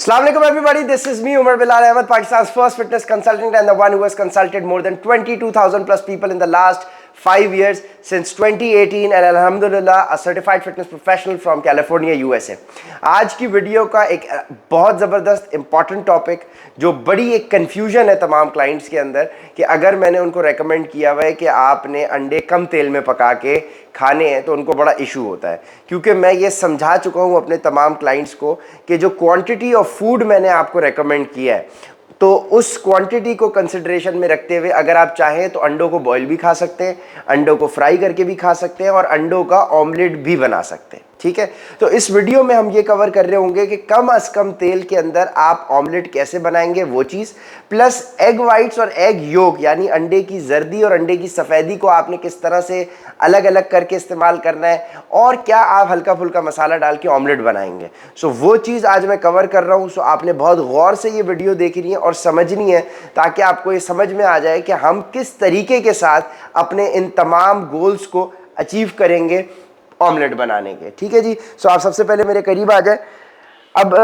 Assalamualaikum everybody, this is me Umar Bilal Ahmed, Pakistan's first fitness consultant and the one who has consulted more than 22,000 plus people in the last 5 years since 2018 and alhamdulillah a certified fitness professional from California, USA. आज की video का एक बहुत ज़बरदस्त important topic जो बड़ी एक confusion है तमाम क्लाइंट्स के अंदर कि अगर मैंने उनको रेकमेंड किया हुआ है कि आपने अंडे कम तेल में पका के खाने हैं तो उनको बड़ा इशू होता है, क्योंकि मैं ये समझा चुका हूँ अपने तमाम क्लाइंट्स को कि जो क्वांटिटी ऑफ फूड मैंने आपको रेकमेंड किया है तो उस क्वांटिटी को कंसिडरेशन में रखते हुए अगर आप चाहें तो अंडों को बॉईल भी खा सकते हैं, अंडों को फ्राई करके भी खा सकते हैं और अंडों का ऑमलेट भी बना सकते हैं। ठीक है, तो इस वीडियो में हम ये कवर कर रहे होंगे कि कम अज़ कम तेल के अंदर आप ऑमलेट कैसे बनाएंगे वो चीज़, प्लस एग वाइट्स और एग योक यानी अंडे की जर्दी और अंडे की सफ़ेदी को आपने किस तरह से अलग अलग करके इस्तेमाल करना है और क्या आप हल्का फुल्का मसाला डाल के ऑमलेट बनाएंगे। सो वो चीज़ आज मैं कवर कर रहा हूँ। सो आपने बहुत गौर से ये वीडियो देखनी है और समझनी है ताकि आपको ये समझ में आ जाए कि हम किस तरीके के साथ अपने इन तमाम गोल्स को अचीव करेंगे ऑमलेट बनाने के। ठीक है जी, सो आप सबसे पहले मेरे करीब आ जाए। अब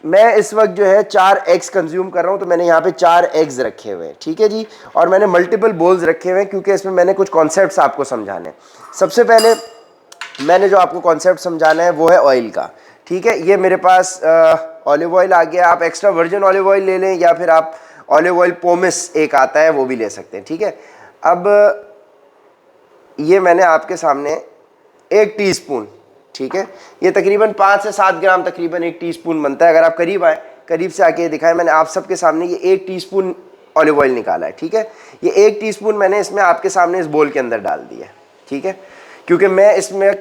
मैं इस वक्त जो है 4 एग्स कंज्यूम कर रहा हूँ, तो मैंने यहाँ पे 4 एग्स रखे हुए हैं। ठीक है जी, और मैंने मल्टीपल बोल्स रखे हुए हैं क्योंकि इसमें मैंने कुछ कॉन्सेप्ट्स आपको समझाने हैं। सबसे पहले मैंने जो आपको कॉन्सेप्ट समझाना है वो है ऑयल का। ठीक है, ये मेरे पास ऑलिव ऑयल आ गया, आप एक्स्ट्रा वर्जिन ऑलिव ऑयल ले लें या फिर आप ऑलिव ऑयल पोमिस एक आता है वो भी ले सकते हैं। ठीक है, अब ये मैंने आपके सामने 1 टीस्पून, ठीक है, ये तकरीबन 5 से 7 ग्राम तकरीबन 1 टीस्पून बनता है। अगर आप करीब आए, करीब से आके दिखाएं, मैंने आप सबके सामने ये 1 टीस्पून ऑलिव ऑयल निकाला है। ठीक है, ये 1 टीस्पून मैंने इसमें आपके सामने इस बोल के अंदर डाल दिया है। ठीक है, क्योंकि मैं इसमें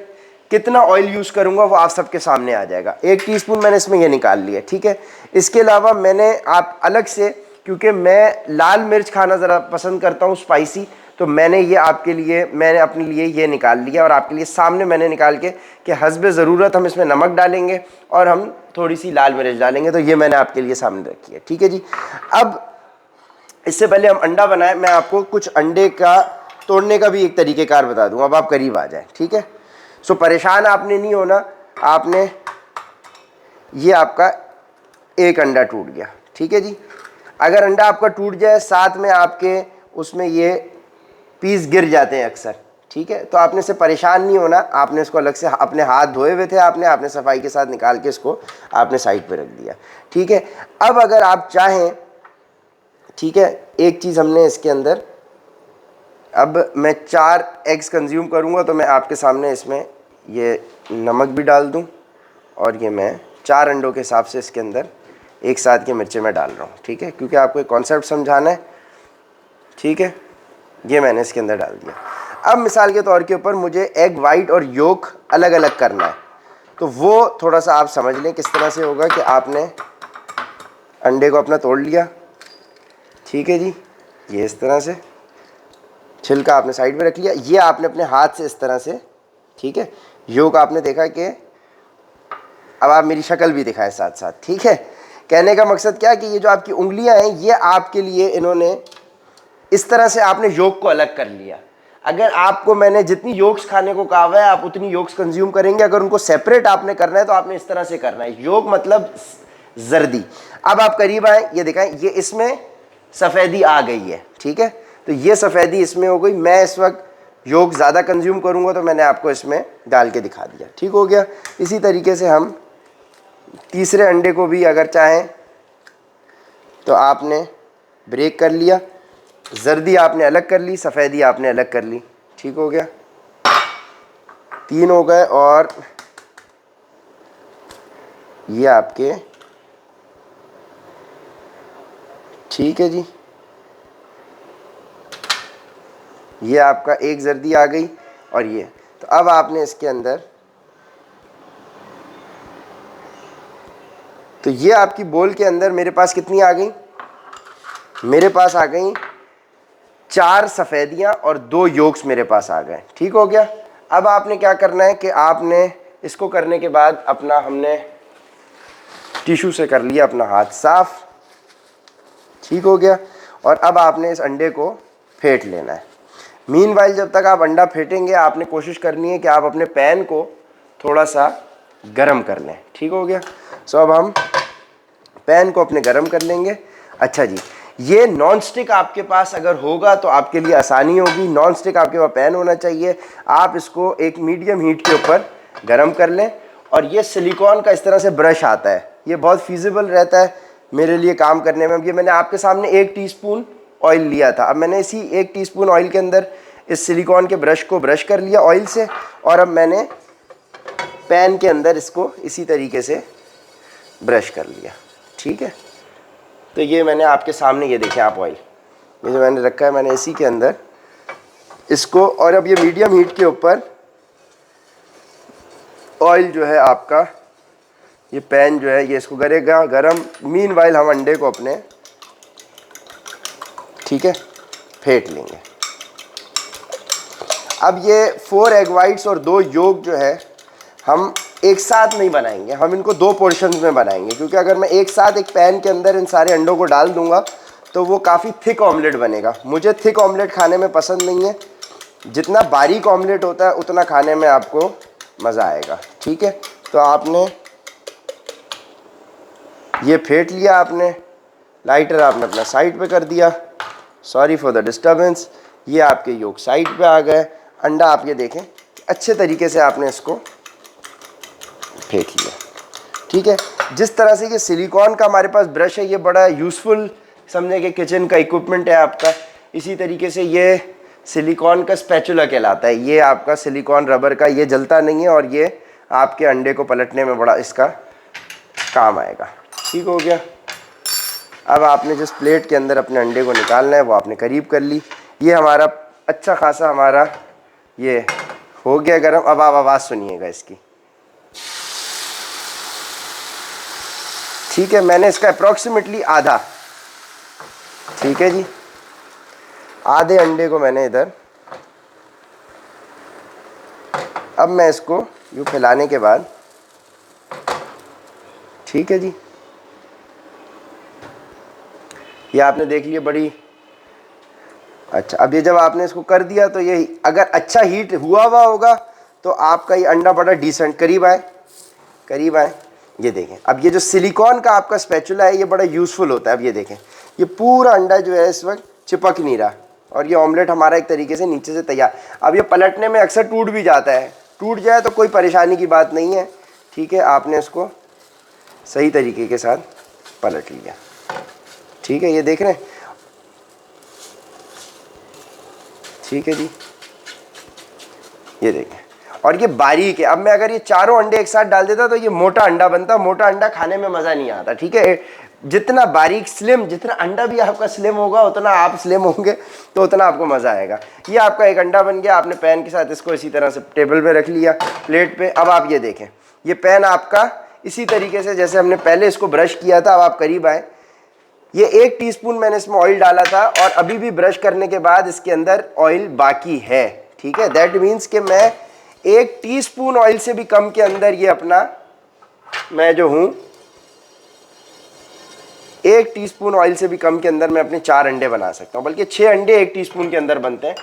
कितना ऑयल यूज़ करूंगा वो आप सबके सामने आ जाएगा। 1 टीस्पून मैंने इसमें ये निकाल लिया। ठीक है, इसके अलावा मैंने आप अलग से, क्योंकि मैं लाल मिर्च खाना ज़रा पसंद करता हूँ स्पाइसी, तो मैंने ये आपके लिए, मैंने अपने लिए ये निकाल लिया और आपके लिए सामने मैंने निकाल के कि हस्बे ज़रूरत हम इसमें नमक डालेंगे और हम थोड़ी सी लाल मिर्च डालेंगे, तो ये मैंने आपके लिए सामने रखी है। ठीक है जी, अब इससे पहले हम अंडा बनाएं, मैं आपको कुछ अंडे का तोड़ने का भी एक तरीक़ेकार बता दूँ। अब आप करीब आ जाएँ। ठीक है, सो परेशान आपने नहीं होना, आपने ये आपका एक अंडा टूट गया। ठीक है जी, अगर अंडा आपका टूट जाए साथ में आपके उसमें ये पीस गिर जाते हैं अक्सर। ठीक है, तो आपने से परेशान नहीं होना, आपने इसको अलग से, अपने हाथ धोए हुए थे आपने सफाई के साथ निकाल के इसको आपने साइड पे रख दिया। ठीक है, अब अगर आप चाहें, ठीक है, एक चीज़ हमने इसके अंदर, अब मैं 4 एग्स कंज्यूम करूँगा तो मैं आपके सामने इसमें ये नमक भी डाल दूँ और ये मैं 4 अंडों के हिसाब से इसके अंदर एक साथ की मिर्चें मैं डाल रहा हूँ। ठीक है, क्योंकि आपको एक कॉन्सेप्ट समझाना है। ठीक है, ये मैंने इसके अंदर डाल दिया। अब मिसाल के तौर के ऊपर मुझे एग वाइट और योक अलग अलग करना है, तो वो थोड़ा सा आप समझ लें किस तरह से होगा कि आपने अंडे को अपना तोड़ लिया। ठीक है जी, ये इस तरह से छिलका आपने साइड में रख लिया, ये आपने अपने हाथ से इस तरह से, ठीक है, योक आपने देखा कि, अब आप मेरी शक्ल भी दिखाएं साथ साथ। ठीक है, कहने का मकसद क्या है कि ये जो आपकी उंगलियां हैं ये आपके लिए इन्होंने इस तरह से आपने योग को अलग कर लिया। अगर आपको मैंने जितनी योग्स खाने को कहा हुआ है आप उतनी योग्स कंज्यूम करेंगे, अगर उनको सेपरेट आपने करना है तो आपने इस तरह से करना है। योग मतलब जर्दी। अब आप करीब आए, ये दिखाएं, ये इसमें सफ़ेदी आ गई है। ठीक है, तो ये सफ़ेदी इसमें हो गई। मैं इस वक्त योग ज़्यादा कंज्यूम करूँगा तो मैंने आपको इसमें डाल के दिखा दिया। ठीक हो गया। इसी तरीके से हम तीसरे अंडे को भी अगर चाहें तो आपने ब्रेक कर लिया, जर्दी आपने अलग कर ली, सफ़ेदी आपने अलग कर ली। ठीक हो गया, 3 हो गए और ये आपके, ठीक है जी, ये आपका एक जर्दी आ गई और ये, तो अब आपने इसके अंदर, तो ये आपकी बोल के अंदर मेरे पास कितनी आ गई, मेरे पास आ गई 4 सफ़ेदियाँ और 2 योक्स मेरे पास आ गए। ठीक हो गया। अब आपने क्या करना है कि आपने इसको करने के बाद अपना, हमने टिश्यू से कर लिया अपना हाथ साफ। ठीक हो गया, और अब आपने इस अंडे को फेंट लेना है। मीनवाइल जब तक आप अंडा फेंटेंगे आपने कोशिश करनी है कि आप अपने पैन को थोड़ा सा गर्म कर लें। ठीक हो गया। सो अब हम पैन को अपने गर्म कर लेंगे। अच्छा जी, ये नॉन स्टिक आपके पास अगर होगा तो आपके लिए आसानी होगी। नॉन स्टिक आपके पास पैन होना चाहिए। आप इसको एक मीडियम हीट के ऊपर गर्म कर लें। और ये सिलिकॉन का इस तरह से ब्रश आता है, ये बहुत फीजिबल रहता है मेरे लिए काम करने में। अब ये मैंने आपके सामने 1 टीस्पून ऑयल लिया था। अब मैंने इसी 1 टीस्पून ऑयल के अंदर इस सिलिकॉन के ब्रश को ब्रश कर लिया ऑयल से, और अब मैंने पैन के अंदर इसको इसी तरीके से ब्रश कर लिया। ठीक है, तो ये मैंने आपके सामने, ये देखें आप ऑयल, ये जो मैंने रखा है मैंने इसी के अंदर इसको, और अब ये मीडियम हीट के ऊपर ऑयल जो है आपका, ये पैन जो है ये इसको करेगा गरम। मीनवाइल हम अंडे को अपने, ठीक है, फेंट लेंगे। अब ये 4 एग वाइट्स और 2 योग जो है हम एक साथ नहीं बनाएंगे, हम इनको 2 पोर्शंस में बनाएंगे, क्योंकि अगर मैं एक साथ एक पैन के अंदर इन सारे अंडों को डाल दूंगा तो वो काफ़ी थिक ऑमलेट बनेगा। मुझे थिक ऑमलेट खाने में पसंद नहीं है। जितना बारीक ऑमलेट होता है उतना खाने में आपको मज़ा आएगा। ठीक है, तो आपने ये फेंट लिया, आपने लाइटर आपने अपना साइड पे कर दिया। Sorry for the disturbance. ये आपके योग साइड पे आ गए। अंडा आप ये देखें अच्छे तरीके से आपने इसको फेंट लिया। ठीक है, जिस तरह से ये सिलिकॉन का हमारे पास ब्रश है, ये बड़ा यूज़फुल समझे कि किचन का इक्विपमेंट है आपका। इसी तरीके से ये सिलिकॉन का स्पैचुला कहलाता है। ये आपका सिलिकॉन रबर का, ये जलता नहीं है और ये आपके अंडे को पलटने में बड़ा इसका काम आएगा। ठीक हो गया। अब आपने जिस प्लेट के अंदर अपने अंडे को निकालना है वो आपने करीब कर ली। ये हमारा अच्छा खासा हमारा ये हो गया गरम। अब आप आवाज़ सुनिएगा इसकी। ठीक है, मैंने इसका अप्रॉक्सीमेटली आधा, ठीक है जी, आधे अंडे को मैंने इधर, अब मैं इसको यूँ फैलाने के बाद, ठीक है जी, ये आपने देख लिया बड़ी अच्छा। अब ये जब आपने इसको कर दिया तो ये अगर अच्छा हीट हुआ होगा तो आपका ये अंडा बड़ा डिसेंट, करीब आए, करीब आए। ये देखें, अब ये जो सिलिकॉन का आपका स्पैचुला है ये बड़ा यूज़फुल होता है। अब ये देखें, ये पूरा अंडा जो है इस वक्त चिपक नहीं रहा और ये ऑमलेट हमारा एक तरीके से नीचे से तैयार। अब ये पलटने में अक्सर टूट भी जाता है, टूट जाए तो कोई परेशानी की बात नहीं है। ठीक है, आपने इसको सही तरीके के साथ पलट लिया। ठीक है, ये देख रहे हैं, ठीक है जी, ये देखें, और ये बारीक है। अब मैं अगर ये चारों अंडे एक साथ डाल देता तो ये मोटा अंडा बनता। मोटा अंडा खाने में मज़ा नहीं आता। ठीक है, जितना बारीक स्लिम, जितना अंडा भी आपका स्लिम होगा उतना आप स्लिम होंगे तो उतना आपको मज़ा आएगा। ये आपका एक अंडा बन गया। आपने पैन के साथ इसको इसी तरह से टेबल पे रख लिया, प्लेट पे। अब आप ये देखें, ये पैन आपका इसी तरीके से जैसे हमने पहले इसको ब्रश किया था। अब आप करीब आए, ये 1 टीस्पून मैंने इसमें ऑयल डाला था और अभी भी ब्रश करने के बाद इसके अंदर ऑयल बाकी है। ठीक है, दैट मीन्स कि मैं 1 टीस्पून ऑयल से भी कम के अंदर ये अपना, मैं जो हूँ 1 टीस्पून ऑयल से भी कम के अंदर मैं अपने 4 अंडे बना सकता हूँ, बल्कि 6 अंडे 1 टीस्पून के अंदर बनते हैं।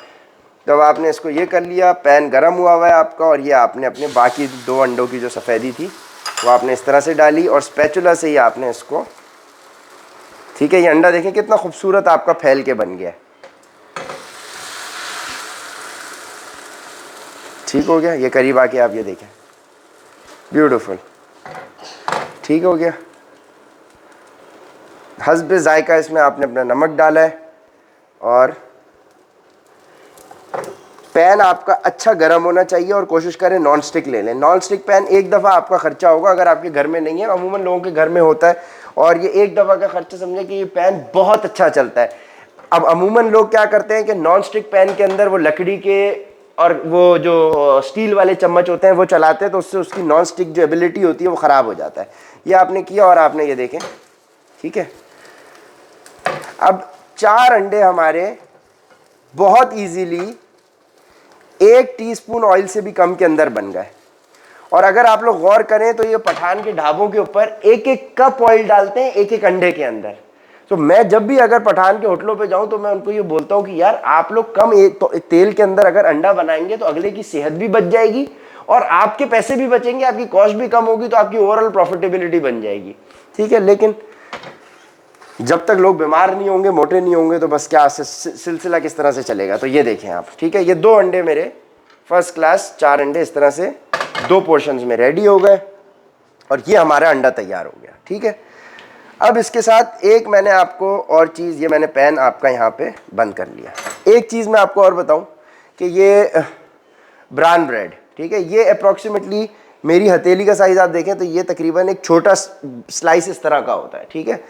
तो अब आपने इसको ये कर लिया, पैन गरम हुआ है आपका, और ये आपने अपने बाकी 2 अंडों की जो सफ़ेदी थी वो आपने इस तरह से डाली और स्पैचुला से ही आपने इसको, ठीक है, ये अंडा देखें कितना खूबसूरत आपका फैल के बन गया। ठीक हो गया, ये करीब आके आप ये देखें, ब्यूटीफुल। ठीक हो गया। हस्ब जायका इसमें आपने अपना नमक डाला है और पैन आपका अच्छा गर्म होना चाहिए और कोशिश करें नॉन स्टिक ले लें। नॉन स्टिक पैन एक दफ़ा आपका ख़र्चा होगा, अगर आपके घर में नहीं है, अमूमन लोगों के घर में होता है, और ये एक दफ़ा का ख़र्चा समझे कि ये पैन बहुत अच्छा चलता है। अब अमूमन लोग क्या करते हैं कि नॉन स्टिक पैन के अंदर वो लकड़ी के और वो जो स्टील वाले चम्मच होते हैं वो चलाते हैं, तो उससे उसकी नॉन स्टिक जो एबिलिटी होती है वो ख़राब हो जाता है। ये आपने किया और आपने ये देखें, ठीक है। अब 4 अंडे हमारे बहुत ईजीली 1 टीस्पून ऑयल से भी कम के अंदर बन गए। और अगर आप लोग गौर करें तो ये पठान के ढाबों के ऊपर 1-1 कप ऑयल डालते हैं 1-1 अंडे के अंदर। तो मैं जब भी अगर पठान के होटलों पे जाऊं तो मैं उनको ये बोलता हूं कि यार आप लोग कम तेल के अंदर अगर अंडा बनाएंगे तो अगले की सेहत भी बच जाएगी और आपके पैसे भी बचेंगे, आपकी कॉस्ट भी कम होगी, तो आपकी ओवरऑल प्रॉफिटेबिलिटी बन जाएगी। ठीक है, लेकिन जब तक लोग बीमार नहीं होंगे, मोटे नहीं होंगे, तो बस क्या सिलसिला किस तरह से चलेगा। तो ये देखें आप, ठीक है, ये 2 अंडे मेरे फर्स्ट क्लास 4 अंडे इस तरह से 2 पोर्शंस में रेडी हो गए और ये हमारा अंडा तैयार हो गया। ठीक है, अब इसके साथ एक मैंने आपको और चीज़, ये मैंने पैन आपका यहाँ पे बंद कर लिया। एक चीज़ मैं आपको और बताऊँ कि ये ब्राउन ब्रेड, ठीक है, ये अप्रॉक्सीमेटली मेरी हथेली का साइज़ आप देखें तो ये तकरीबन एक छोटा स्लाइस इस तरह का होता है। ठीक है,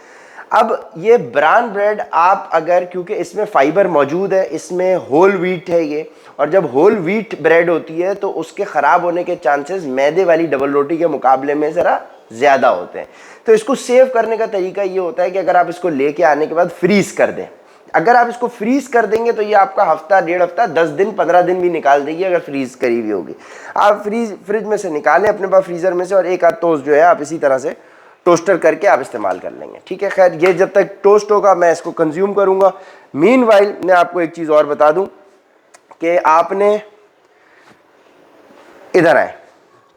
अब ये ब्राउन ब्रेड आप अगर, क्योंकि इसमें फाइबर मौजूद है, इसमें होल व्हीट है ये, और जब होल व्हीट ब्रेड होती है तो उसके ख़राब होने के चांसेस मैदे वाली डबल रोटी के मुकाबले में ज़रा ज़्यादा होते हैं। तो इसको सेव करने का तरीका ये होता है कि अगर आप इसको लेके आने के बाद फ्रीज़ कर दें, अगर आप इसको फ्रीज कर देंगे तो ये आपका हफ्ता, 1.5 हफ्ता, 10 दिन, 15 दिन भी निकाल देगी अगर फ्रीज करी हुई होगी। आप फ्रिज में से निकालें अपने पास फ्रीज़र में से, और एक आध टोस्ट जो है आप इसी तरह से टोस्टर करके आप इस्तेमाल कर लेंगे। ठीक है, खैर ये जब तक टोस्ट होगा मैं इसको कंज्यूम करूँगा। मीनवाइल मैं आपको एक चीज़ और बता दूँ कि आपने इधर आए,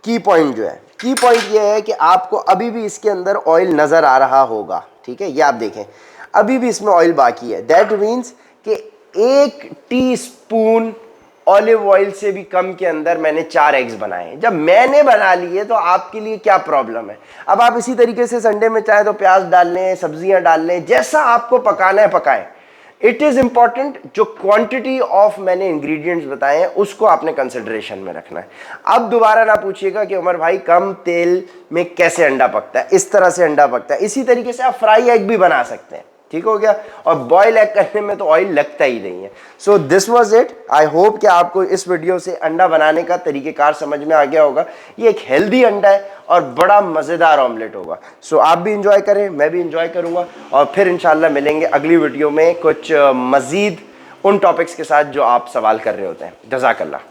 की पॉइंट जो है, की पॉइंट ये है कि आपको अभी भी इसके अंदर ऑयल नज़र आ रहा होगा। ठीक है, ये आप देखें अभी भी इसमें ऑयल बाकी है। दैट मीन्स कि 1 टीस्पून ऑलिव ऑयल से भी कम के अंदर मैंने 4 एग्स बनाए। जब मैंने बना लिए तो आपके लिए क्या प्रॉब्लम है। अब आप इसी तरीके से संडे में चाहे तो प्याज डाल लें, सब्जियां डाल लें, जैसा आपको पकाना है पकाएं। इट इज़ इंपॉर्टेंट जो क्वांटिटी ऑफ मैंने इंग्रेडिएंट्स बताए हैं उसको आपने कंसिडरेशन में रखना है। अब दोबारा ना पूछिएगा कि उमर भाई कम तेल में कैसे अंडा पकता है। इस तरह से अंडा पकता है। इसी तरीके से आप फ्राई एग भी बना सकते हैं। ठीक हो गया, और बॉयल एग करने में तो ऑयल लगता ही नहीं है। So this was it. I hope कि आपको इस वीडियो से अंडा बनाने का तरीक़ेकार समझ में आ गया होगा। ये एक हेल्दी अंडा है और बड़ा मज़ेदार ऑमलेट होगा। सो आप भी इंजॉय करें, मैं भी इंजॉय करूँगा, और फिर इंशाल्लाह मिलेंगे अगली वीडियो में कुछ मज़ीद उन टॉपिक्स के साथ जो आप सवाल कर रहे होते हैं। जज़ाकल्लाह।